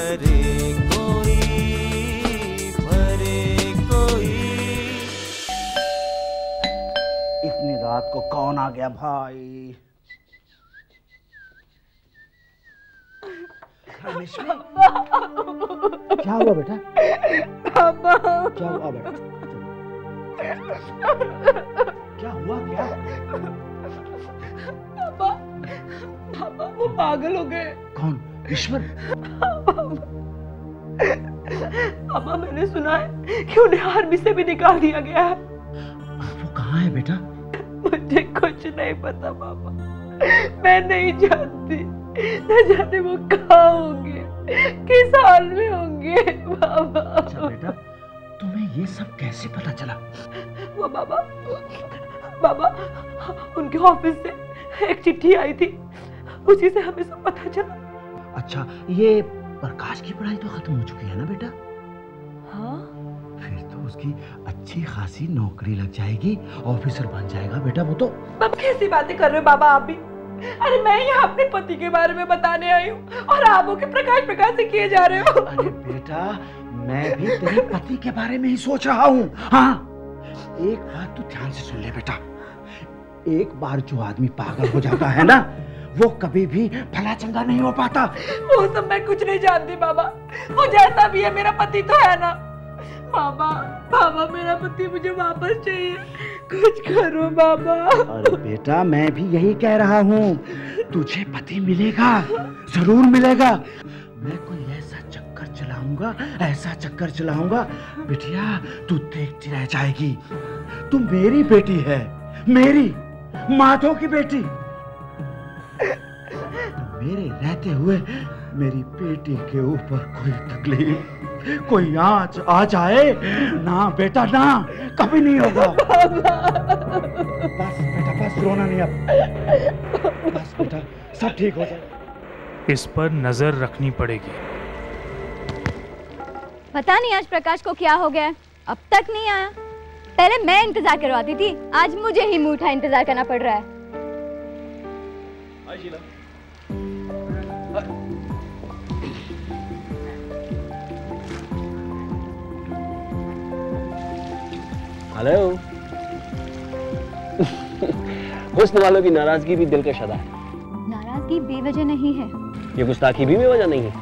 भरे कोई, भरे कोई। इतनी रात को कौन आ गया भाई? क्या हुआ बेटा? क्या हुआ बेटा? क्या हुआ क्या? पापा वो पागल हो गए। कौन? ईश्वर? पापा मैंने सुना है कि उन्हें आर्मी से भी निकाल दिया गया है। वो कहाँ है बेटा? मुझे कुछ नहीं पता पापा, मैं नहीं जानती। न जाने वो कहाँ होंगे, किस हाल में होंगे पापा। अच्छा बेटा, तुम्हें ये सब कैसे पता चला? वो बाबा उनके ऑफिस से एक चिट्ठी आई थी, उसी से हमें सब पता चला। अच्छा, ये प्रकाश की पढ़ाई तो खत्म हो चुकी है ना बेटा? हाँ। फिर तो उसकी अच्छी खासी नौकरी लग जाएगी, ऑफिसर बन जाएगा बेटा वो तो। अब कैसी बातें कर रहे हो बाबा आप भी? अरे मैं यहाँ अपने पति के बारे में बताने आई हूँ और आप के प्रकाश से किए जा रहे हो। अरे बेटा, मैं भी तेरे पति के बारे में ही सोच रहा हूँ। हाँ, एक बात तू ध्यान से सुन ले बेटा, एक बार जो आदमी पागल हो जाता है ना, वो कभी भी भला चंगा नहीं हो पाता। वो सब मैं कुछ नहीं जानती बाबा, वो जैसा भी है मेरा पति तो है ना। बाबा मेरा पति मुझे वापस चाहिए, कुछ करो बाबा। अरे बेटा, मैं भी यही कह रहा हूँ, तुझे पति मिलेगा, जरूर मिलेगा। मैं कोई ऐसा चक्कर चलाऊंगा बिटिया, तू देखती रह जाएगी। तू मेरी बेटी है, मेरी माधो की बेटी। मेरे रहते हुए मेरी बेटी के ऊपर कोई तकलीफ, कोई आंच आ जाए ना बेटा, ना, कभी नहीं होगा। बस बेटा, बस रोना नहीं अब, बस बेटा, सब ठीक हो जाएगा। इस पर नजर रखनी पड़ेगी। पता नहीं आज प्रकाश को क्या हो गया, अब तक नहीं आया। पहले मैं इंतजार करवाती थी, आज मुझे ही मुंह उठा इंतजार करना पड़ रहा है। हेलो। हुस्न वालों की नाराजगी भी दिल का शदा है। नाराजगी बेवजह नहीं है। ये गुस्ताखी भी बेवजह नहीं है।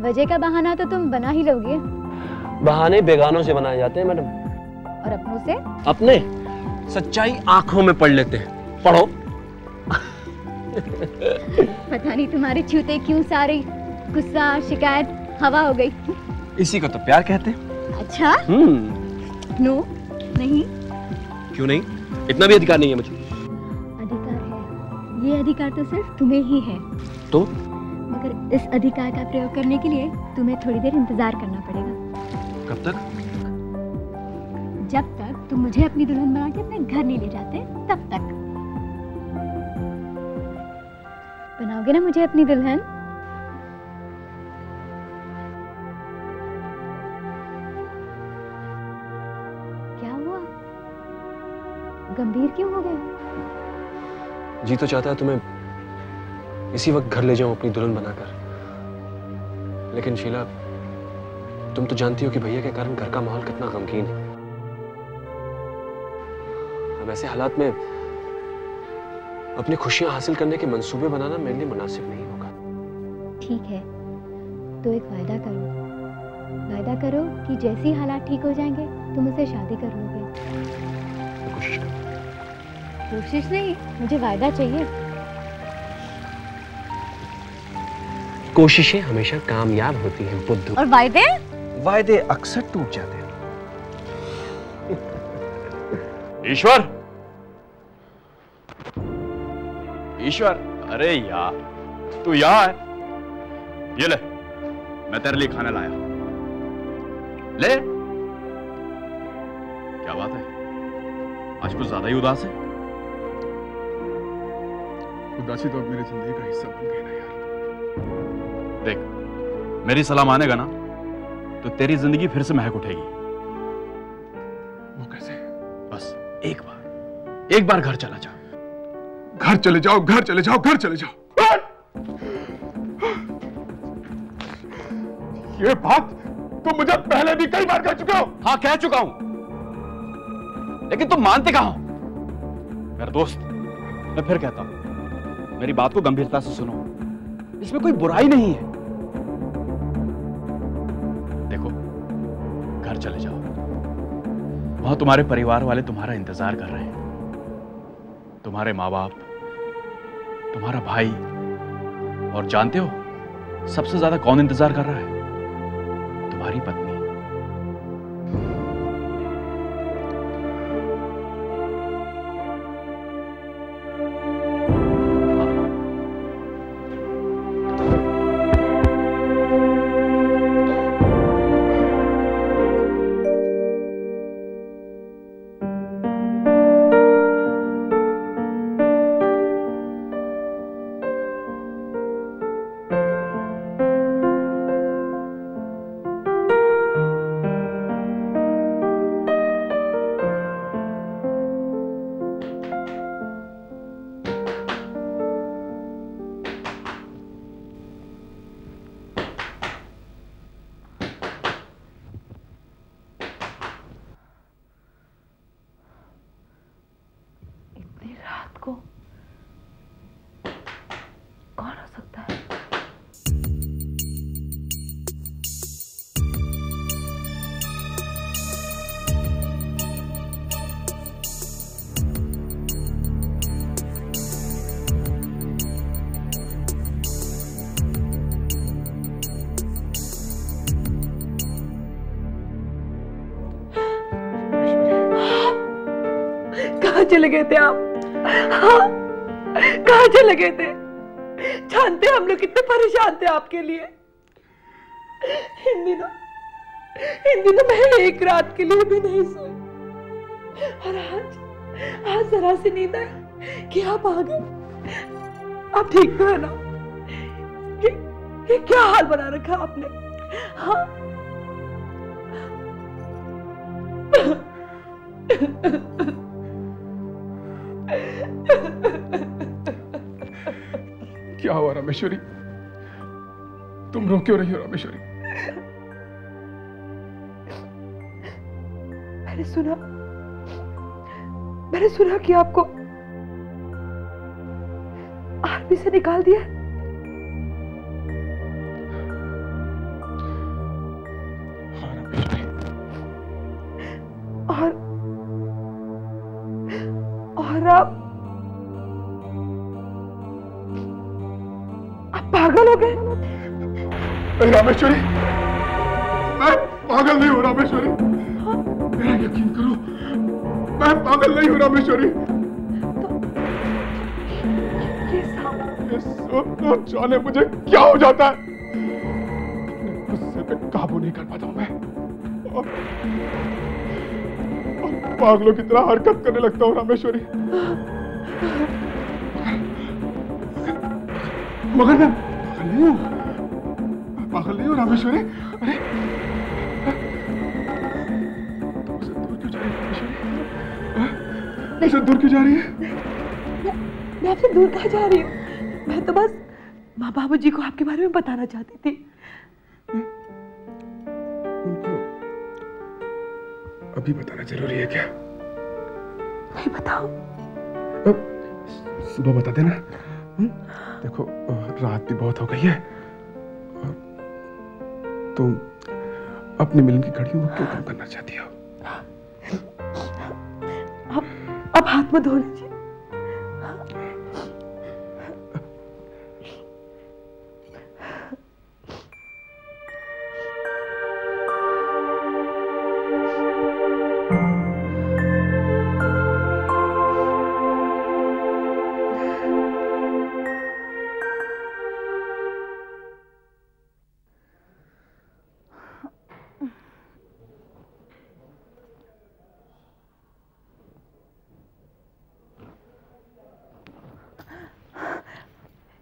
वजह का बहाना तो तुम बना ही लोगे। बहाने बेगानों से बनाए जाते हैं मैडम। और अपनों से? अपने सच्चाई आंखों में पढ़ लेते हैं। पढ़ो। पता नहीं तुम्हारे छूते क्यों सारी गुस्सा शिकायत हवा हो गई। इसी को तो प्यार कहते हैं। अच्छा? नो, नहीं। क्यों नहीं? इतना भी अधिकार नहीं है मुझे। अधिकार है, ये अधिकार तो सिर्फ तुम्हें ही है। तो? मगर इस अधिकार का प्रयोग करने के लिए तुम्हें थोड़ी देर इंतजार करना पड़ेगा। कब तक? जब तक तुम मुझे अपनी दुल्हन बना के अपने घर नहीं ले जाते, तब तक। बनाओगे ना मुझे अपनी दुल्हन? क्या हुआ? गंभीर क्यों हो गए? जी तो चाहता है तुम्हें इसी वक्त घर ले जाऊं अपनी दुल्हन बनाकर, लेकिन शीला, तुम तो जानती हो कि भैया के कारण घर का माहौल कितना गमगीन है। अब ऐसे हालात में अपनी खुशियां हासिल करने के मंसूबे बनाना मेरे लिए मुनासिब नहीं होगा। ठीक है, तो एक वायदा करो। वायदा करो कि जैसे ही हालात ठीक हो जाएंगे तुम मुझसे शादी कर लोगे। मैं कोशिश करूंगा। कोशिश नहीं, मुझे वायदा चाहिए। कोशिशें हमेशा कामयाब होती हैं बुद्धू। और वायदे? वायदे अक्सर टूट जाते हैं। ईश्वर, ईश्वर, अरे यार, तू यहाँ है? ये ले, मैं तेरे लिए खाना लाया। ले। क्या बात है, आज कुछ ज्यादा ही उदास है? उदासी तो अब मेरी जिंदगी का हिस्सा बन गई ना यार। देख, मेरी सलाह मानेगा ना तो तेरी जिंदगी फिर से महक उठेगी। वो कैसे? बस एक बार घर चला जा। घर चले जाओ, घर चले जाओ, घर चले जाओ। ये बात तुम मुझे पहले भी कई बार कह चुके हो। हाँ, कह चुका हूं, लेकिन तुम मानते कहां हो? मेरा दोस्त, मैं फिर कहता हूं, मेरी बात को गंभीरता से सुनो। इसमें कोई बुराई नहीं है। देखो, घर चले जाओ, वहां तुम्हारे परिवार वाले तुम्हारा इंतजार कर रहे हैं। तुम्हारे माँ बाप, तुम्हारा भाई, और जानते हो सबसे ज्यादा कौन इंतजार कर रहा है? तुम्हारी पत्नी। कौन हो सकता है? कहाँ चले गए थे आप? हाँ, कहाँ चले गए थे? जानते हम लोग कितने परेशान थे आपके लिए। इन दिनों मैं एक रात के लिए भी नहीं सोई, और आज जरा सी नींद आई कि आप आ गए। आप ठीक तो है ना? ये क्या हाल बना रखा आपने? हाँ, क्या हुआ रामेश्वरी? तुम रो क्यों रही हो रामेश्वरी? मैंने सुना कि आपको आर्मी से निकाल दिया। हाँ रामेश्वरी। और आप पागल हो गए? रामेश्वरी, मैं पागल नहीं हूं रामेश्वरी। मेरा यकीन करो, मैं पागल नहीं हूं रामेश्वरी। ये सब जाने मुझे क्या हो जाता है। गुस्से पे काबू नहीं कर पाता हूं मैं, और पागलों की तरह हरकत करने लगता हूं रामेश्वरी। मगर मैं पागल नहीं हूं रामेश्वरी। अरे तुमसे दूर क्यों जा रही है? मैं आपसे दूर कहाँ जा रही हूँ? मैं तो बस माँ बाबूजी को आपके बारे में बताना चाहती थी। उनको अभी बताना जरूरी है क्या? नहीं बताओ। सुबह बता देना। देखो रात भी बहुत हो गई है, तुम अपने मिलन की घड़ियों को क्यों कम करना चाहती हो? अब हाथ में धो लीजिए।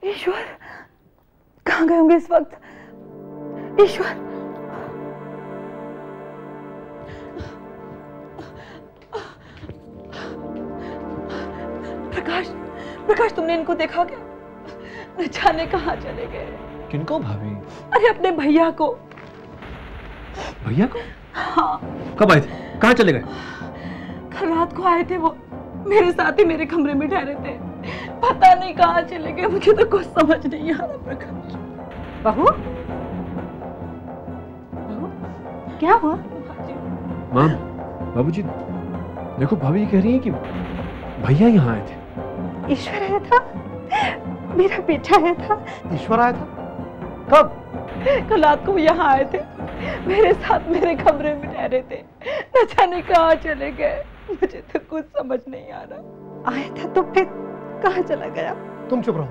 ईश्वर, कहाँ गए होंगे इस वक्त? ईश्वर, प्रकाश, तुमने इनको देखा क्या? न जाने कहाँ चले गए। किनको भाभी? अरे अपने भैया को। भैया को? हाँ। कब आए थे? कहाँ चले गए? कल रात को आए थे वो, मेरे साथ ही मेरे कमरे में ठहरे थे। पता नहीं कहाँ चले गए, मुझे तो कुछ समझ नहीं आ रहा। प्रकाश। बहू, क्या हुआ? माँ, बाबूजी, देखो भाभी ये कह रही है कि भैया यहाँ आए थे। ईश्वर आया था, मेरा बेटा आया था। ईश्वर आया था? कब? कल रात को वो यहाँ आए थे, मेरे साथ मेरे कमरे में ठहरे थे। न जाने कहाँ चले गए, मुझे तो कुछ समझ नहीं आ रहा। आया था तो फिर कहाँ चला गया? तुम चुप रहो,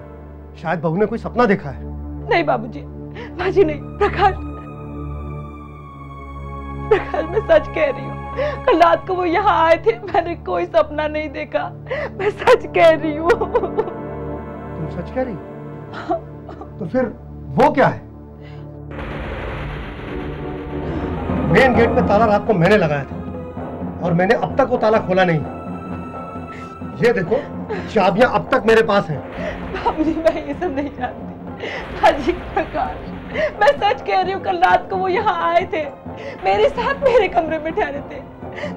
शायद बहू ने कोई सपना देखा है। नहीं बाबूजी, बाजी नहीं। प्रकाश, प्रकाश मैं सच कह रही हूँ, कल रात को वो यहाँ आए थे, मैंने कोई सपना नहीं देखा। मैं सच कह रही हूँ। तुम सच कह रही? तो फिर वो क्या है? मेन गेट पे ताला रात को मैंने लगाया था और मैंने अब तक वो ताला खोला नहीं। ये देखो, चाबियां अब तक मेरे पास हैं। बाबूजी मैं ये सब नहीं जानती। हाजी प्रकाश, मैं सच कह रही हूँ, कल रात को वो यहाँ आए थे, मेरे साथ मेरे कमरे में ठहरे थे।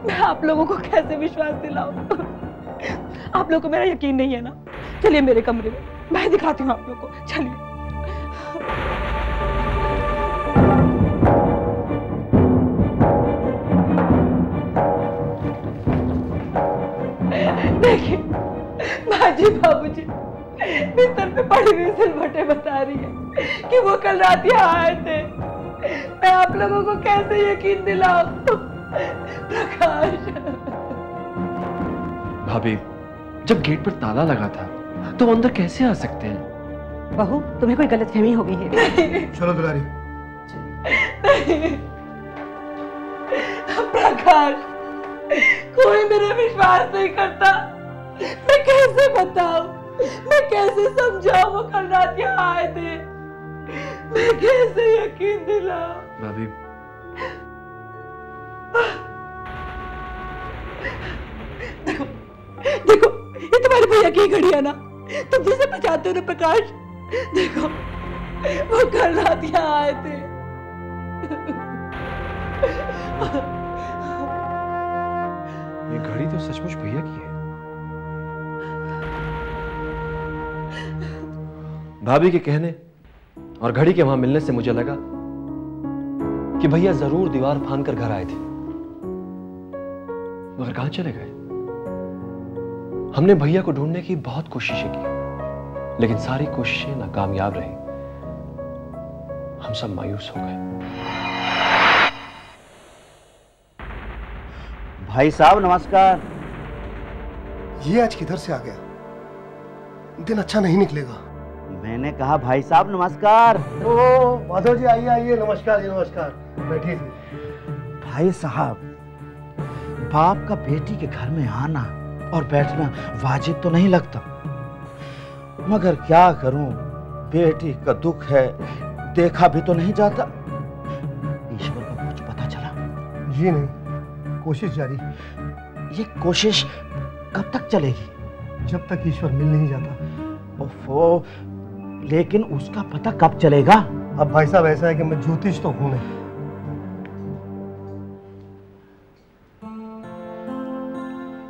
मैं आप लोगों को कैसे विश्वास दिलाऊं? आप लोगों को मेरा यकीन नहीं है ना? चलिए मेरे कमरे में, मैं दिखाती हूँ आप लोगों को। चलिए। देखिए बाजी, बाबूजी बिस्तर पे पड़ी हुई सिलवटें बता रही है कि वो कल रात यहाँ आए थे। मैं आप लोगों को कैसे यकीन दिलाऊं? प्रकाश। भाभी, जब गेट पर ताला लगा था तो वो अंदर कैसे आ सकते हैं? बहू, तुम्हें कोई गलतफहमी हो गई है। चलो दुलारी। प्रकाश, कोई मेरा विश्वास नहीं करता। मैं कैसे बताऊं, मैं कैसे समझाऊं वो कल रात यहाँ आए थे? मैं कैसे यकीन दिलाऊं? भाभी, देखो, देखो, ये तुम्हारे भैया की घड़ी है ना? तुम जिसे पहचानते हो ना प्रकाश, देखो वो कल रात यहाँ आए थे। ये घड़ी तो सचमुच भैया की है। भाभी के कहने और घड़ी के वहां मिलने से मुझे लगा कि भैया जरूर दीवार फांद कर घर आए थे, मगर कहां चले गए? हमने भैया को ढूंढने की बहुत कोशिशें की, लेकिन सारी कोशिशें नाकामयाब रही। हम सब मायूस हो गए। भाई साहब नमस्कार। ये आज किधर से आ गया? दिन अच्छा नहीं निकलेगा। मैंने कहा भाई साहब नमस्कार। ओ माधव जी, आइए आइए। नमस्कार जी, नमस्कार। बैठिए जी। भाई साहब, बाप का बेटी के घर में आना और बैठना वाजिब तो नहीं लगता, मगर क्या करूं, बेटी का दुख है, देखा भी तो नहीं जाता। ईश्वर को कुछ पता चला? जी नहीं, कोशिश जारी। ये कोशिश कब तक चलेगी? जब तक ईश्वर मिल नहीं जाता। ओफो, लेकिन उसका पता कब चलेगा? अब भाई साहब ऐसा है कि मैं ज्योतिष तो हूं नहीं।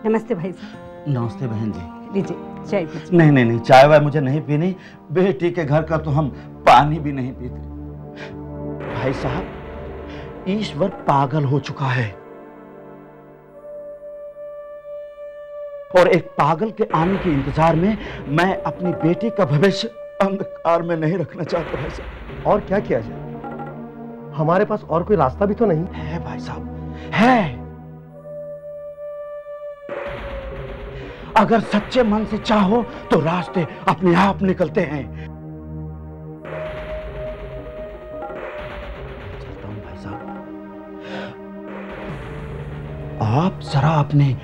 नमस्ते भाई साहब। नमस्ते बहन जी। लीजिए चाय पीजिए। नहीं नहीं नहीं, चाय वाय मुझे नहीं पीनी। बेटी के घर का तो हम पानी भी नहीं पीते। भाई साहब, ईश्वर पागल हो चुका है और एक पागल के आने के इंतजार में मैं अपनी बेटी का भविष्य अंधकार में नहीं रखना चाहता भाई साहब। और क्या किया जाए? हमारे पास और कोई रास्ता भी तो नहीं है भाई साहब, है। अगर सच्चे मन से चाहो तो रास्ते अपने आप निकलते हैं। चलता हूं भाई साहब, आप जरा अपने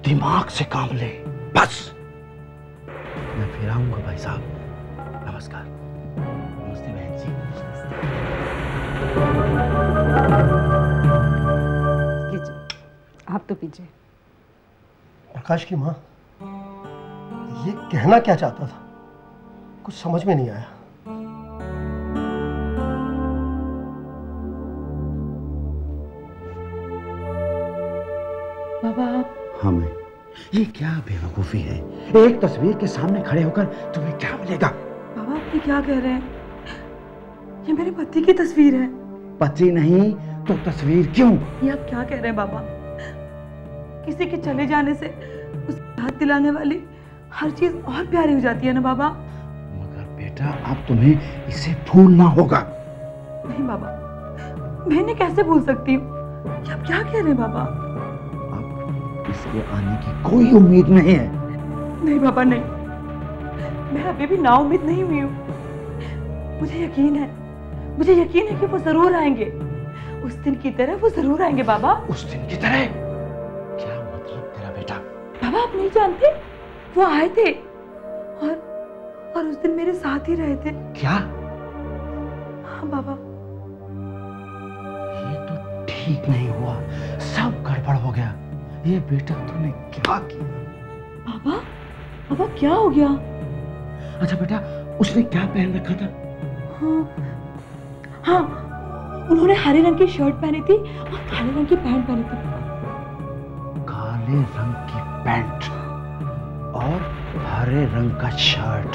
दिमाग से काम ले, बस। मैं फिर आऊंगा भाई साहब। नमस्कार। नमस्ते बहन जी। लीजिए, आप तो पीजिए। प्रकाश की माँ, ये कहना क्या चाहता था? कुछ समझ में नहीं आया। हमें ये क्या बेवकूफी है? एक तस्वीर के सामने खड़े होकर तुम्हें क्या मिलेगा? बाबा आप ये क्या कह रहे हैं? ये मेरे पति की तस्वीर है। पति नहीं तो तस्वीर क्यों? ये आप क्या कह रहे हैं बाबा? किसी के चले जाने से उसकी याद दिलाने वाली हर चीज और प्यारी हो जाती है ना बाबा। मगर बेटा अब तुम्हें इसे भूलना होगा। नहीं बाबा, मैं इन्हें कैसे भूल सकती हूँ? ये आप क्या कह रहे हैं बाबा? अब इसके आने की कोई उम्मीद नहीं है। नहीं बाबा नहीं, मैं अभी भी नाउम्मीद नहीं हुई हूँ। मुझे यकीन है कि वो जरूर आएंगे। उस दिन की तरह वो जरूर आएंगे बाबा। उस दिन की तरह? क्या मतलब तेरा बेटा? बाबा आप नहीं जानते, वो आए थे और उस दिन मेरे साथ ही रहे थे। क्या? हाँ बाबा। ये तो ठीक नहीं हुआ, सब गड़बड़ हो गया। ये बेटा तूने क्या किया? बाबा क्या हो गया? अच्छा बेटा, उसने क्या पहन रखा था? हाँ, उन्होंने हरे रंग की शर्ट पहनी थी और काले रंग की पैंट पहनी थी। काले रंग की पैंट और हरे रंग का शर्ट।